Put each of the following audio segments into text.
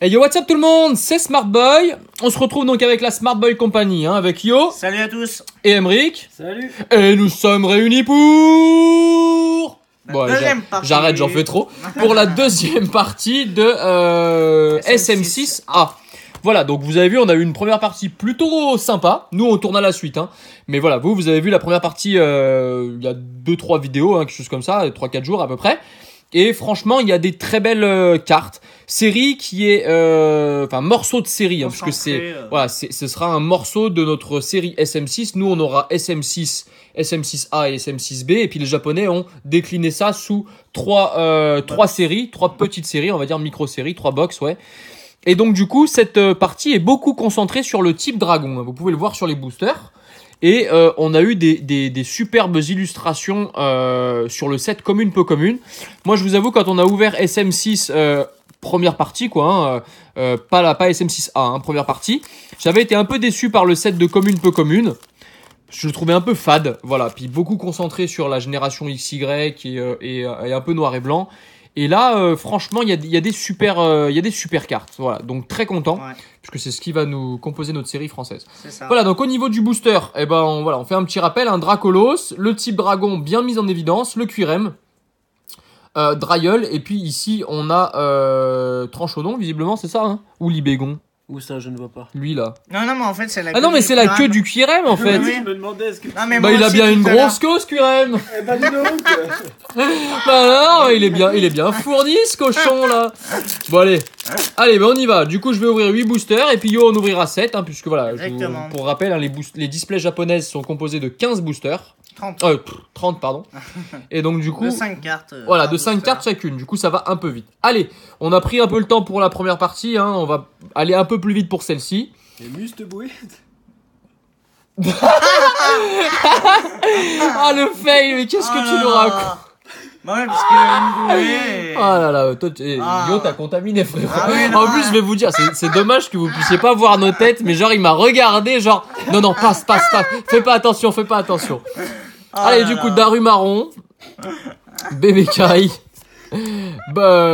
Hey yo, what's up tout le monde, c'est Smartboy. On se retrouve donc avec la Smartboy Company, avec Yo. Salut à tous. Et Emric. Salut. Et nous sommes réunis pour... Bon, j'arrête, j'en fais trop. Pour la deuxième partie de SM6A. Voilà, donc vous avez vu, on a eu une première partie plutôt sympa. Nous, on tourne à la suite. Mais voilà, vous avez vu la première partie, il y a 2-3 vidéos, quelque chose comme ça, 3-4 jours à peu près. Et franchement, il y a des très belles cartes. Série qui est... morceau de série, parce que ce sera un morceau de notre série SM6. Nous, on aura SM6, SM6A et SM6B. Et puis les Japonais ont décliné ça sous trois séries, 3 petites séries, on va dire micro-séries, 3 box, ouais. Et donc du coup, cette partie est beaucoup concentrée sur le type dragon. Vous pouvez le voir sur les boosters. Et on a eu des superbes illustrations sur le set commune peu commune. Moi, je vous avoue, quand on a ouvert SM6 première partie, pas SM6A, première partie, j'avais été un peu déçu par le set de commune peu commune. Je le trouvais un peu fade, voilà. Puis beaucoup concentré sur la génération XY et un peu noir et blanc. Et là, franchement, il y a des super cartes. Voilà, donc très content, puisque c'est ce qui va nous composer notre série française. C'est ça. Voilà, donc au niveau du booster, on fait un petit rappel, un Dracolos, le type dragon bien mis en évidence, le Quirem, Dryol, et puis ici on a Tranchodon, visiblement, c'est ça, ou Libégon. Où ça, je ne vois pas. Lui là. Non, mais en fait, c'est la queue. Ah non, mais c'est la queue du Quirem en fait. Oui. Je me demandais ce que. Non, mais il a bien une grosse queue ce Quirem. Eh ben, dis donc. Non, il est bien fourni ce cochon là. Bon allez, on y va. Du coup, je vais ouvrir 8 boosters et puis Yo en ouvrira 7, puisque voilà, pour rappel, les displays japonaises sont composés de 15 boosters. 30 pardon. Et donc du coup... De 5 cartes. Voilà, de 5 cartes chacune. Du coup, ça va un peu vite. Allez, on a pris un peu le temps pour la première partie. On va aller un peu plus vite pour celle-ci. Et Muste Bouet. Ah, le fail, mais qu'est-ce que tu nous racontes? Bah ouais, parce que une bouée... Ah là là, toi, Yo, t'as contaminé, frérot. En plus, je vais vous dire, c'est dommage que vous puissiez pas voir nos têtes, mais genre, il m'a regardé, genre, non, passe. Fais pas attention. Allez, du coup, Daru Marron, Bébé Kai,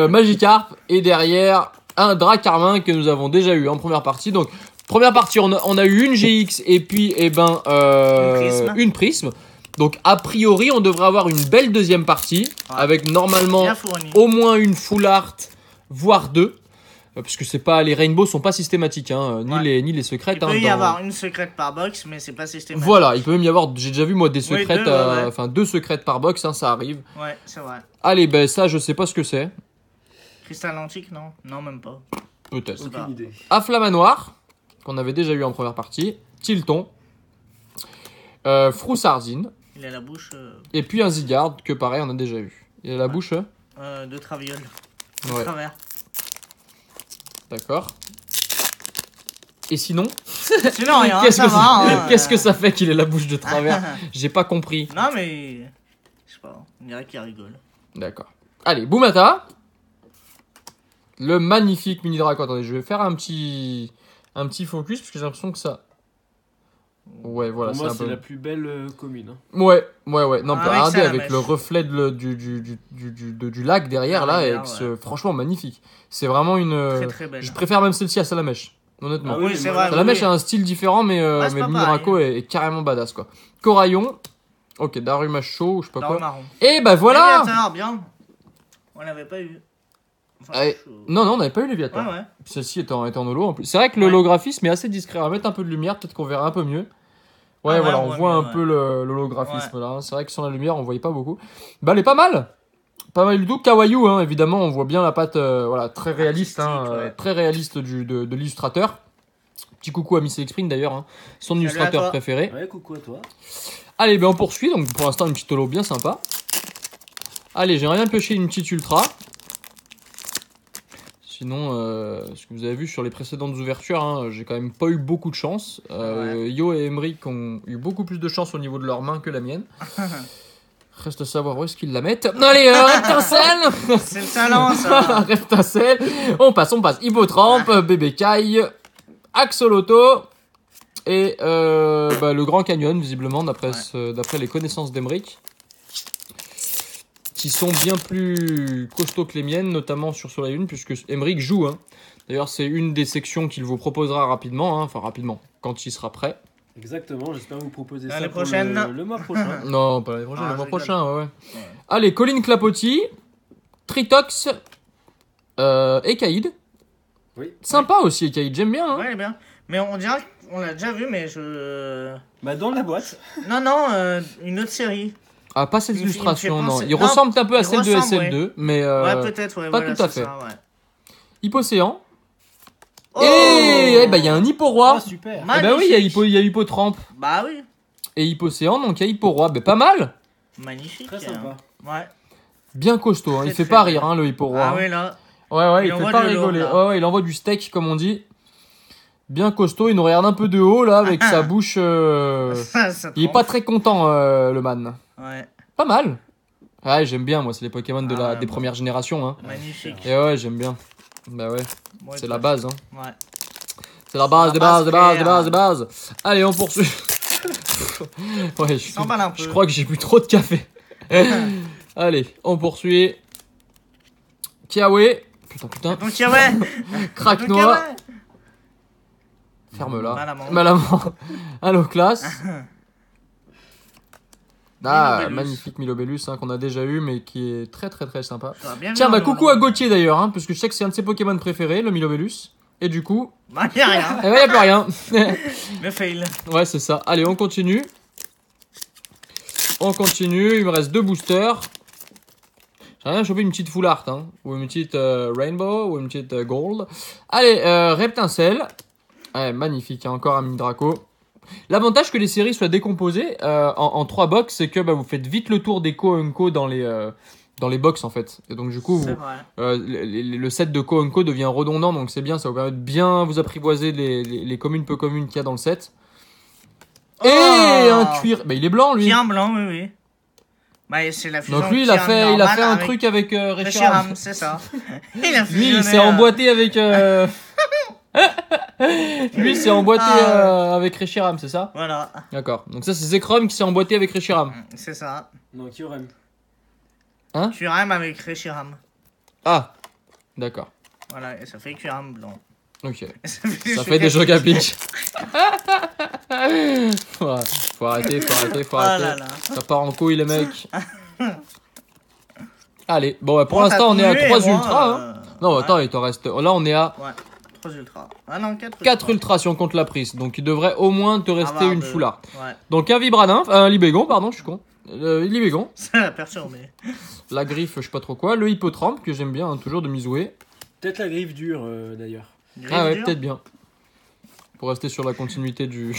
Magikarp, et derrière, un Dracarmin que nous avons déjà eu en première partie. Donc, première partie, on a eu une GX et puis, une Prisme. Donc, a priori, on devrait avoir une belle deuxième partie, avec normalement au moins une full art, voire 2. Parce que c'est pas, les rainbows sont pas systématiques, ni les secrètes. Il peut y avoir une secrète par box, mais c'est pas systématique. Voilà, il peut même y avoir, j'ai déjà vu moi des secrètes, 2 secrètes par box, ça arrive. Ouais, c'est vrai. Allez, ça je sais pas ce que c'est. Cristal antique, non? Non, même pas. Peut-être. Aucune idée. Afflamanoir, qu'on avait déjà eu en première partie. Tilton. Froussardine. Il a la bouche... Et puis un Zygarde, que pareil, on a déjà eu. Il a la bouche de Traviole. Ouais. Travers. D'accord. Et sinon Sinon, rien, qu'est-ce que ça fait qu'il ait la bouche de travers? J'ai pas compris. Non, mais... Je sais pas, on dirait qu'il rigole. D'accord. Allez, Boumata. Le magnifique mini draco. Attendez, je vais faire un petit focus, parce que j'ai l'impression que ça... Ouais, voilà, pour moi, c'est un peu... la plus belle commune. Ouais. Non, regardez, avec mèche. le reflet du lac derrière, là, et franchement, magnifique. C'est vraiment une... Très, très belle. Je préfère même celle-ci à Salamèche, honnêtement. Ah oui, c'est vrai. Salamèche a un style différent, mais c'est le pas mini pareil. draco est carrément badass, quoi. Coraillon. Ok, Darumacho, je sais pas Daru quoi. marron. Et bah voilà. Léviator, bien. On l'avait pas eu. Enfin, Non, on n'avait pas eu Léviator. Ouais. Celle-ci était en holo en plus. C'est vrai que l'holographisme est assez discret. On va mettre un peu de lumière, peut-être qu'on verra un peu mieux. Ouais, voilà, on voit un peu l'holographisme là. C'est vrai que sans la lumière, on voyait pas beaucoup. Bah, elle est pas mal. Pas mal du tout. Kawaii, évidemment, on voit bien la patte très réaliste, très réaliste de l'illustrateur. Petit coucou à Miss Exprint d'ailleurs, son illustrateur préféré. Ouais, coucou à toi. Allez, on poursuit. Donc pour l'instant, une petite holo bien sympa. Allez, j'aimerais bien piocher une petite ultra. Sinon, ce que vous avez vu sur les précédentes ouvertures, j'ai quand même pas eu beaucoup de chance. Yo et Emric ont eu beaucoup plus de chance au niveau de leurs mains que la mienne. Reste à savoir où est-ce qu'ils la mettent. Allez, Reptincelle. C'est le talent, ça. Reptincelle. On passe. Hippotrampe, Bébé Kai, Axolotl et le Grand Canyon, visiblement, d'après les connaissances d'Emric. qui sont bien plus costauds que les miennes, notamment sur Soleil Lune, puisque Emmerich joue. Hein. D'ailleurs, c'est une des sections qu'il vous proposera rapidement, hein. Enfin rapidement, quand il sera prêt. Exactement, j'espère vous proposer L'année ça pour prochaine. le mois prochain. Non, pas l'année prochaine, Ah, le mois je rigole. prochain, ouais. Allez, Colline Clapotis, Tritox, Ekaïd. Oui. Sympa aussi, Ekaïd, j'aime bien. Hein. Ouais, il est bien. Mais on dirait qu'on l'a déjà vu, mais je. Bah dans la boîte. Non, une autre série. Ah, pas cette Il me fait illustration, non. penser- Il Non, ressemble un peu à il celle de ressemble, SM2, mais Ouais, peut-être, ouais. pas voilà, tout à c'est fait. ça, ouais. Hippocéan. Oh Et il y a un hipporoi. Ah super. Eh ben oui, il y a Magnifique. il y a Hippotrampe Bah oui. et Hippocéan, donc il y a Hipporoi. Ben pas mal. Magnifique. Très sympa. Ouais. Bien costaud, hein. Il Très, fait très pas bien. rire, hein, le Hipporoi. Ah hein. oui, là. Ouais, Il il fait envoie pas du lourd, rigoler. là. Ouais, il envoie du steak, comme on dit. Bien costaud, il nous regarde un peu de haut, là, avec sa bouche. Ça Il est trempe. pas très content, le man. Ouais. Pas mal. Ouais, j'aime bien, moi, c'est les Pokémon Ah ouais, des moi. premières générations. Hein. Magnifique. Et ouais, j'aime bien. Bah ouais, Moi, c'est la base. Hein. Ouais. C'est la base, la des bases, des bases, des frère. bases, des bases. Allez, on poursuit. Ouais, je S'emballe un peu. crois que j'ai bu trop de café. Allez, on poursuit. Kiawe. Putain. Donc, ouais. Crack Donc, noir. ouais. Ferme-la. Malamande. Malamande. Allo, classe. Ah, Milobellus. magnifique Milobellus hein, qu'on a déjà eu, mais qui est très très très sympa. Ça va bien Tiens, venir, bah le coucou à Malamande. Gauthier d'ailleurs, hein, parce que je sais que c'est un de ses Pokémon préférés, le Milobellus. Et du coup, Bah, y'a rien. eh ben, y a plus rien. Le fail. Ouais, c'est ça. Allez, on continue. On continue. Il me reste 2 boosters. J'aimerais bien choper une petite full art, hein, ou une petite rainbow, ou une petite gold. Allez, Reptincelle. Ouais, magnifique. Hein, encore un mini Draco. L'avantage que les séries soient décomposées en 3 box, c'est que bah, vous faites vite le tour des Co dans les box en fait. Et donc du coup, C'est vous, vrai. le set de Co devient redondant, donc c'est bien, ça vous permet de bien vous apprivoiser les communes peu communes qu'il y a dans le set. Et Oh un cuir, bah il est blanc lui. Bien blanc, oui, oui. Bah, c'est la fusion. Donc lui il a fait un truc avec Reshiram. Reshiram, c'est ça. Il a Lui il s'est fusionné, emboîté avec lui il s'est emboîté avec Reshiram, c'est ça? Voilà, D'accord. Donc ça c'est Zekrom qui s'est emboîté avec Reshiram. c'est ça. Non, Kyurem. Kyurem avec Reshiram. Ah. D'accord. Voilà, et ça fait Kyurem blanc. OK. Et Ça fait des jeux à pitch. Faut arrêter. Ah là là. Ça part en couille les mecs. Allez, bon bah, pour Bon, l'instant on est à t'as 3 trouvé, moi, ultras. Hein. Non, ouais. attends, il t'en reste. Là on est à Ouais, 3 ultras. Ah non, 4 4 ultras si on compte la prise. Donc il devrait au moins te rester Avoir une deux. full art. Ouais, Donc un Vibradin, un Libégon, pardon, je suis con. Libégon, ça l'a perturbé. la griffe, je sais pas trop quoi. Le Hippotrampe que j'aime bien, hein, toujours de Mizoué. Peut-être la griffe dure d'ailleurs. Ah ouais, Griffe peut-être bien. Pour rester sur la continuité du.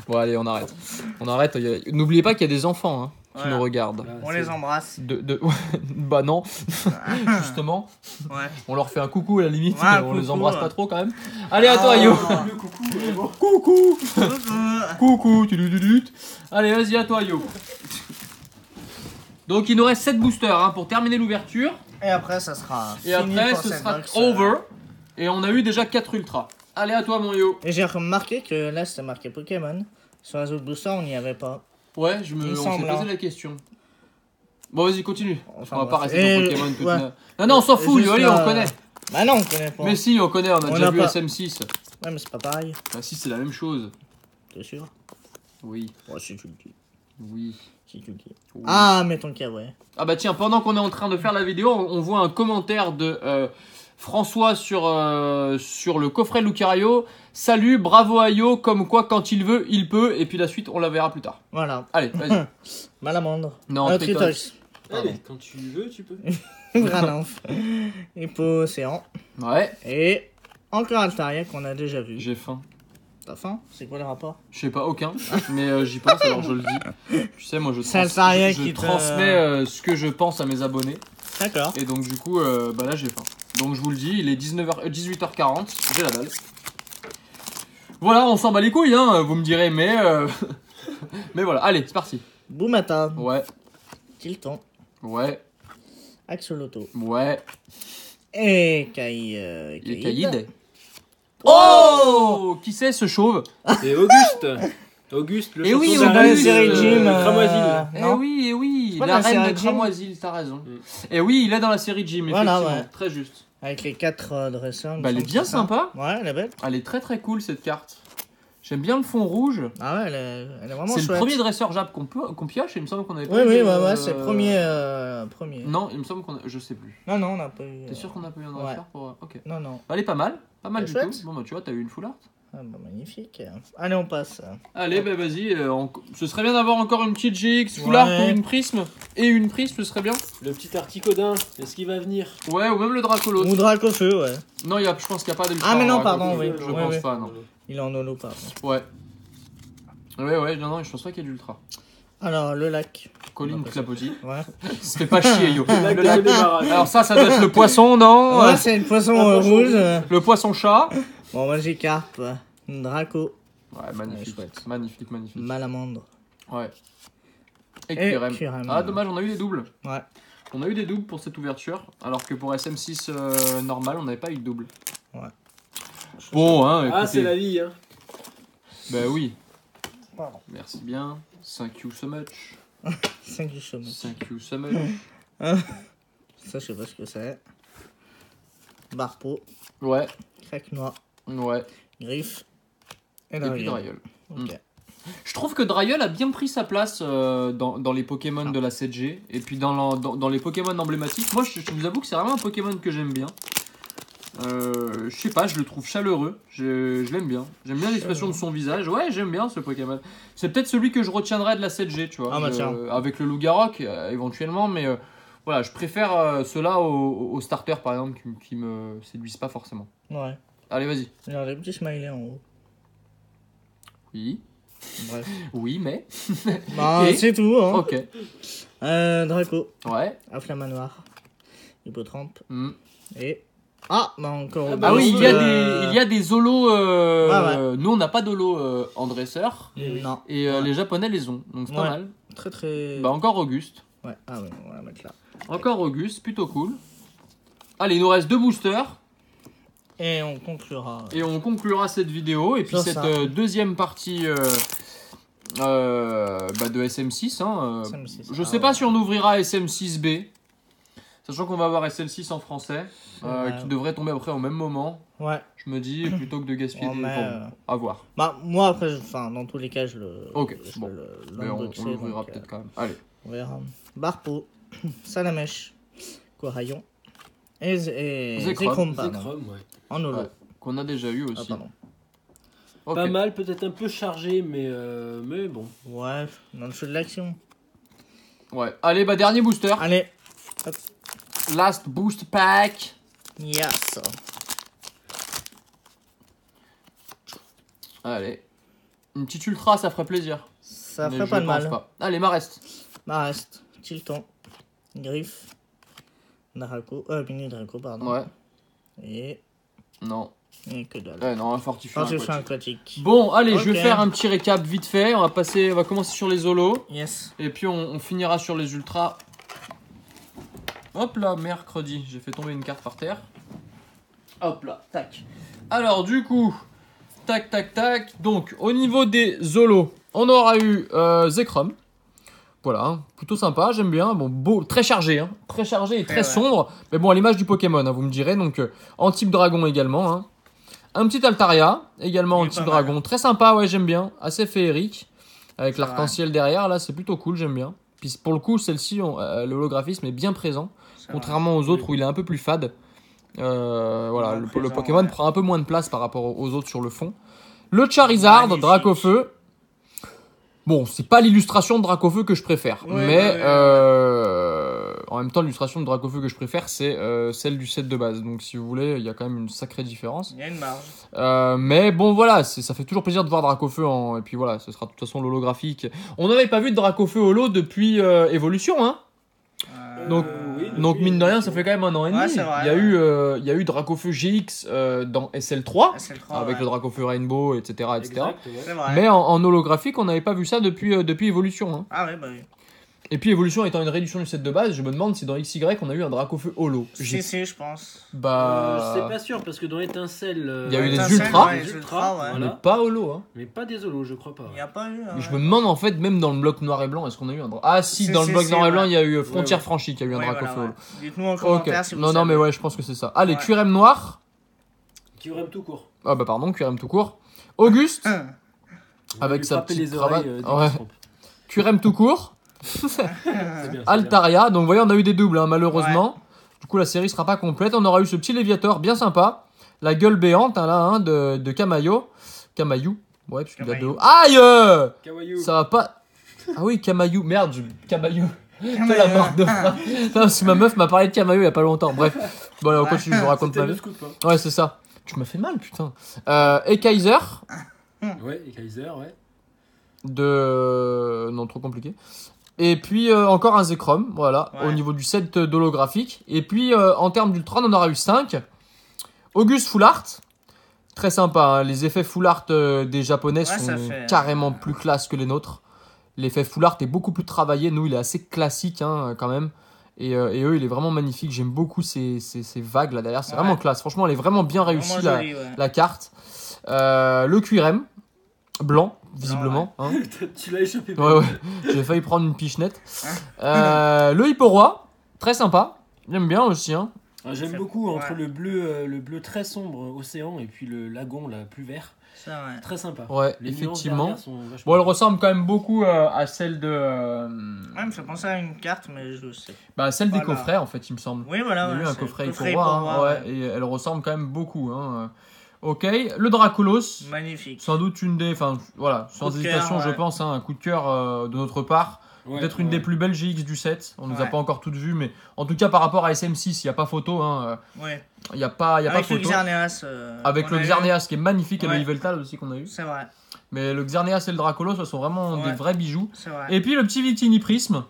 Bon, allez, on arrête. On arrête. N'oubliez pas qu'il y a des enfants hein, qui Voilà. nous regardent. Là, On c'est- les embrasse. Bah non, justement. Ouais. On leur fait un coucou à la limite, Ouais, mais on les coucou, embrasse ouais. pas trop quand même. Allez, à toi, Oh. Yo. Le coucou. Bon. Coucou. Coucou. Coucou. Tudududut. Allez, vas-y, à toi, Yo. Donc, il nous reste 7 boosters hein, pour terminer l'ouverture. Et après, ça sera. Et fini après, pour ce cette sera box. over. Et on a eu déjà 4 ultras. Allez, à toi, mon Yo. Et j'ai remarqué que là, c'était marqué Pokémon. Sur les autres boosters, on n'y avait pas. Ouais, Il on s'est semble, posé hein. la question. Bon, vas-y, continue. Enfin, On va pas bref. rester dans Et- Pokémon toute ouais. Non, on s'en fout, Juste Yo, allez, là- on connaît. Bah non, on connaît pas. Mais si, on connaît, on a On déjà n'a vu pas. SM6. Ouais, mais c'est pas pareil. Bah si, c'est la même chose. T'es sûr? Oui, Ouais, si tu le dis. oui. Si tu le dis. oui. Ah, mais ton cas, ouais. Ah bah tiens, pendant qu'on est en train de faire la vidéo, on voit un commentaire de François sur le coffret Lucario. Salut, bravo à Yo, comme quoi quand il veut, il peut. Et puis la suite, on la verra plus tard. Voilà. Allez, vas-y. Malamandre. Non, Tritox. Tritox. Pardon. Allez, quand tu veux, tu peux. Graninf. Hippo-Océan. Ouais, Et encore Altaria qu'on a déjà vu. j'ai faim. T'as faim? C'est quoi le rapport? Je sais pas, aucun. Mais j'y pense, alors je le dis. Tu sais, moi je, C'est Altaria je qui te- transmets ce que je pense à mes abonnés. D'accord. Et donc du coup, bah là j'ai faim. Donc je vous le dis, il est 18h40, j'ai la dalle. Voilà, on s'en bat les couilles, hein, vous me direz, mais... mais voilà, allez, c'est parti. Boumata. Ouais, Tilton. ouais, Axoloto. ouais. Et Il est Caïd. Oh, qui c'est ce chauve? C'est Auguste. Auguste, le Eh oui, champion on de a la eu race, série Jim, Cramoisil. Eh non. oui, eh oui, pas la dans la reine de série Jim. Cramoisil, t'as raison. Et oui, il est dans la série Jim, Voilà, effectivement, ouais. très juste. Avec les 4 dresseurs. Bah, elle est bien sympa. Ouais, elle est belle. Elle est très très cool cette carte. J'aime bien le fond rouge. Ah ouais, elle est vraiment C'est chouette. le premier dresseur Jap qu'on pioche, et il me semble qu'on avait Oui, pas eu oui, de- ouais, c'est le premier. Non, il me semble qu'on a... Je sais plus. Non, on n'a pas eu. T'es sûr qu'on a pas eu un ouais. dresseur pour... Ok. Non. Elle est pas mal Elle est du chouette. tout. Bon bah tu vois, t'as eu une full art. Ah, bah, magnifique. Allez, on passe. Allez, bah vas-y, ce serait bien d'avoir encore une petite GX full Ouais. art ou une prisme. Et une prisme, ce serait bien. Le petit Articodin, est-ce qu'il va venir? Ouais, ou même le Dracolos. Ou Dracofeu, ouais. Non, je pense qu'il n'y a pas d'ultra. Ah, mais non, en pardon, Dracolos. oui. Je Ouais, pense ouais. pas, non. Il est en holo, pardon. Ouais. Ouais, non, je pense pas qu'il y ait d'ultra. Alors, le lac. Colline Clapotis. Ouais. Ça fait pas chier, yo. Le lac Le de lac- débarras. Alors ça doit être le poisson, non Ouais, c'est une poisson Ah, rouge. Le poisson chat. Bon, moi j'ai carpe. Draco. Ouais, magnifique. Ouais, chouette. Magnifique. Malamandre. Ouais. Et Et Kyrem. Kyrem. Ah, dommage, on a eu des doubles. Ouais. On a eu des doubles pour cette ouverture, alors que pour SM6 normal, on n'avait pas eu de double. Ouais. Bon, hein, écoutez. Ah, c'est la vie, hein. Bah oui. Pardon. Merci bien. Thank you so much. 5 du chômage. Thank you so much. Ça, je sais pas ce que c'est. Barpeau. Ouais, Craque noir. ouais. Griffe. Et Et puis Dragon. Dryol. Ok. Je trouve que Dryol a bien pris sa place dans les Pokémon de la 7G et puis dans les Pokémon emblématiques. Moi, je vous avoue que c'est vraiment un Pokémon que j'aime bien. Je sais pas, je le trouve chaleureux. Je l'aime bien. J'aime bien l'expression de son visage. Ouais, j'aime bien ce Pokémon. C'est peut-être celui que je retiendrai de la 7G, tu vois. Ah, bah, tiens. Avec le Loup-Garok, éventuellement, mais voilà, je préfère ceux-là aux starters, par exemple, qui me séduisent pas forcément. Ouais. Allez, vas-y. Alors, les petits smileys en haut. Oui. Bref. Oui, mais. Bah, Et c'est tout, hein. Ok. Draco. Ouais. Afflamanoir. Hippotrampe. Hmm. Et. Ah, bah encore. Ah, bah, Ah oui, il euh, y a des zolos. Ah Nous, on n'a pas d'holo en dresseur. Non. Et Ouais. les Japonais les ont. Donc c'est Ouais. pas mal. Très très. Bah, encore Auguste. Ouais, ah ouais, on va la mettre là. Encore Auguste, plutôt cool. Allez, il nous reste 2 boosters. Et on conclura. Et on conclura cette vidéo. Et puis Sur cette ça. deuxième partie de SM6. Hein, SM6, je ah sais pas ouais. si on ouvrira SM6B. Sachant qu'on va avoir SL6 en français. Ouais. Qui devrait tomber après au même moment. Ouais. Je me dis, plutôt que de gaspiller Oh, des... mais, Bon, à voir. Bah, moi après, enfin, dans tous les cas, je le. Ok, je bon. le- Mais on l'unboxer, l'ouvrira donc, peut-être quand même. Allez. On verra. Barpeau. Salamèche. Coraillon. Et Zekrom. Zekrom, pardon. Zekrom, ouais. En holo. Ouais. Qu'on a déjà eu Ah, aussi. pardon. Ok. Pas mal, peut-être un peu chargé, mais bon. Ouais, dans le feu de l'action. Ouais. Allez, bah dernier booster. Allez. Last boost pack. Yes. Allez. Une petite ultra, ça ferait plaisir. Ça Mais ferait je pas de pense mal. pas. Allez, Marest. Marest. Tilton. Griffe. Draco. Mini Draco, pardon. Ouais. Et. Non. Et que dalle. Ouais, non, un fortifiant. Fortifiant aquatique. aquatique. Bon, allez, je vais Ok. faire un petit récap vite fait. On va commencer sur les holos. Yes. Et puis on finira sur les ultras. Hop là, mercredi. J'ai fait tomber une carte par terre. Hop là, tac. Alors du coup, tac. Donc au niveau des holos, on aura eu Zekrom. Voilà, hein, plutôt sympa, j'aime bien. Bon, beau, très chargé, hein. Très chargé et très Ouais. sombre. Mais bon, à l'image du Pokémon, hein, vous me direz. Donc en type dragon également. Hein. Un petit Altaria, également en Il est type pas mal. dragon. Très sympa, ouais, j'aime bien. Assez féerique. Avec C'est l'arc-en-ciel derrière, là, c'est plutôt cool, j'aime bien. Puis pour le coup, celle-ci, l'holographisme est bien présent. Contrairement aux autres où il est un peu plus fade. Voilà, le présent, Pokémon ouais. prend un peu moins de place par rapport aux autres sur le fond. Le Charizard, Magnifique. Dracofeu. Bon, c'est pas l'illustration de Dracofeu que je préfère. Ouais, mais ouais. en même temps, l'illustration de Dracofeu que je préfère, c'est celle du set de base. Donc si vous voulez, il y a quand même une sacrée différence. Il y a une marge. Mais bon, voilà, ça fait toujours plaisir de voir Dracofeu et puis voilà, ce sera de toute façon l'holographique. On n'avait pas vu de Dracofeu holo depuis Evolution, hein. Donc, oui, donc depuis mine de rien, ça Evolution. fait quand même un an et demi. Ouais, c'est vrai, il y a eu Dracofeu GX dans SL3 SL3, avec ouais. le Dracofeu Rainbow, etc., etc. Exact, ouais. C'est vrai. Mais en holographique, on n'avait pas vu ça depuis Evolution. Hein. Ah ouais, bah oui. Et puis évolution étant une réduction du set de base, je me demande si dans XY on a eu un Dracofeu holo. Si, je pense. Bah. C'est pas sûr parce que dans Étincelle. Il y a eu des Étincelle, ultras. ouais, les ultras, ouais. Mais Voilà. pas holo, hein. Mais pas des holos, je crois pas. Il n'y a pas eu. Mais je me demande en fait, même dans le bloc noir et blanc, est-ce qu'on a eu un Ah si, Si, dans le si, bloc si, noir et blanc, ouais. il y a eu Frontière Ouais, ouais. Franchie qui a eu un Ouais, Dracofeu voilà, holo. ouais. Dites-nous en Ok, commentaire si vous non, savez. mais ouais, je pense que c'est ça. Allez, Ouais. QRM noir. QRM tout court. Ah bah pardon, QRM tout court. Auguste, Hum. On va avec lui sa frapper petite les oreilles, cravate. dès qu'il Ouais. se trompe. QRM tout court. C'est bien, Altaria, donc vous voyez, on a eu des doubles, hein, malheureusement. Du coup, la série sera pas complète. On aura eu ce petit Léviator bien sympa. La gueule béante, hein, là, hein, de Camaillot. Camaillou. Ouais, parce qu'il a Camaillou. deux. Aïe Cawaillou. Ça va pas. Ah oui, Camaillou. Merde, Camaillou. C'est la marque de frappe. Non, parce que ma meuf m'a parlé de Camaillou il y a pas longtemps. Bref. Bon, allez, on continue, je vous raconte C'était ma le vie. scoop, hein. Ouais, c'est ça. Tu m'as fait mal, putain. Et Kaiser. Ouais, et Kaiser, ouais. Non, trop compliqué. Et puis encore un Zekrom, voilà, Ouais. au niveau du set d'holographique. Et puis en termes d'Ultron, on aura eu 5. Auguste Full Art, très sympa, hein. Les effets Full Art des japonais Ouais, sont ça fait, carrément plus classe que les nôtres. L'effet Full Art est beaucoup plus travaillé, nous il est assez classique hein, quand même. Et eux il est vraiment magnifique, j'aime beaucoup ces vagues là derrière, c'est Ouais. vraiment classe. Franchement elle est vraiment bien réussie Vraiment joli, ouais. la carte. Le QRM, blanc visiblement. Hein. Tu l'as échappé. Ouais, ouais, j'ai failli prendre une pichenette. Le Hipporoi, très sympa. J'aime bien aussi. Hein. Ah, j'aime C'est- beaucoup entre ouais. le bleu très sombre océan et puis le lagon là plus vert. Ça, ouais. Très sympa. Ouais, Les nuances effectivement. derrière sont vachement Bon, elle ressemble quand même beaucoup à celle de. Ouais, me fait penser à une carte, mais je sais. Bah, celle des Voilà. coffrets en fait, il me semble. Oui, voilà. Il y a ouais, eu un c'est coffret coffret Hipporoi, pour hein, voir, ouais, et elle ressemble quand même beaucoup. Hein. Ok, le Dracolos, Magnifique. sans doute une des. Enfin, voilà, sans Coup de hésitation, cœur, je ouais. pense, hein, un coup de cœur de notre part. Ouais, Peut-être une ouais. des plus belles GX du set. On nous a Ouais. pas encore toutes vues, mais en tout cas par rapport à SM6, il n'y a pas photo. Hein. Ouais. Il n'y a pas, y a pas Avec le photo. Xerneas. Avec qu'on le a eu. Xerneas qui est magnifique et le Ouais. Yveltal aussi qu'on a eu. C'est vrai. Mais le Xerneas et le Dracolos, ce sont vraiment Ouais. des vrais bijoux. C'est vrai. Et puis le petit Victini Prisme.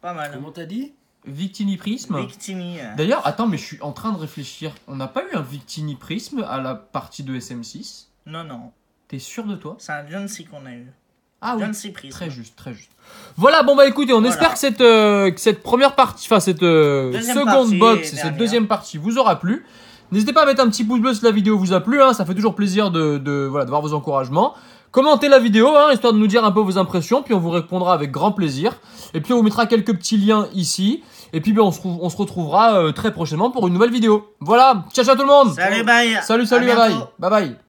Pas mal. Comment t'as dit? Victini Prisme. Victini. D'ailleurs, attends, mais je suis en train de réfléchir. On n'a pas eu un Victini Prisme à la partie de SM6? Non, non. T'es sûr de toi? C'est un John-C qu'on a eu. Ah oui. John-C Prism. Très juste, très juste. Voilà, bon bah écoutez, on Voilà. espère que cette première partie, enfin cette Deuxième seconde partie box et et cette dernière. deuxième partie vous aura plu. N'hésitez pas à mettre un petit pouce bleu si la vidéo vous a plu, hein, ça fait toujours plaisir voilà, de voir vos encouragements. Commentez la vidéo, hein, histoire de nous dire un peu vos impressions, puis on vous répondra avec grand plaisir. Et puis on vous mettra quelques petits liens ici. Et puis ben, on se retrouvera très prochainement pour une nouvelle vidéo. Voilà, ciao ciao tout le monde. Salut, bye. Salut, À bye bye. bientôt. Bye bye.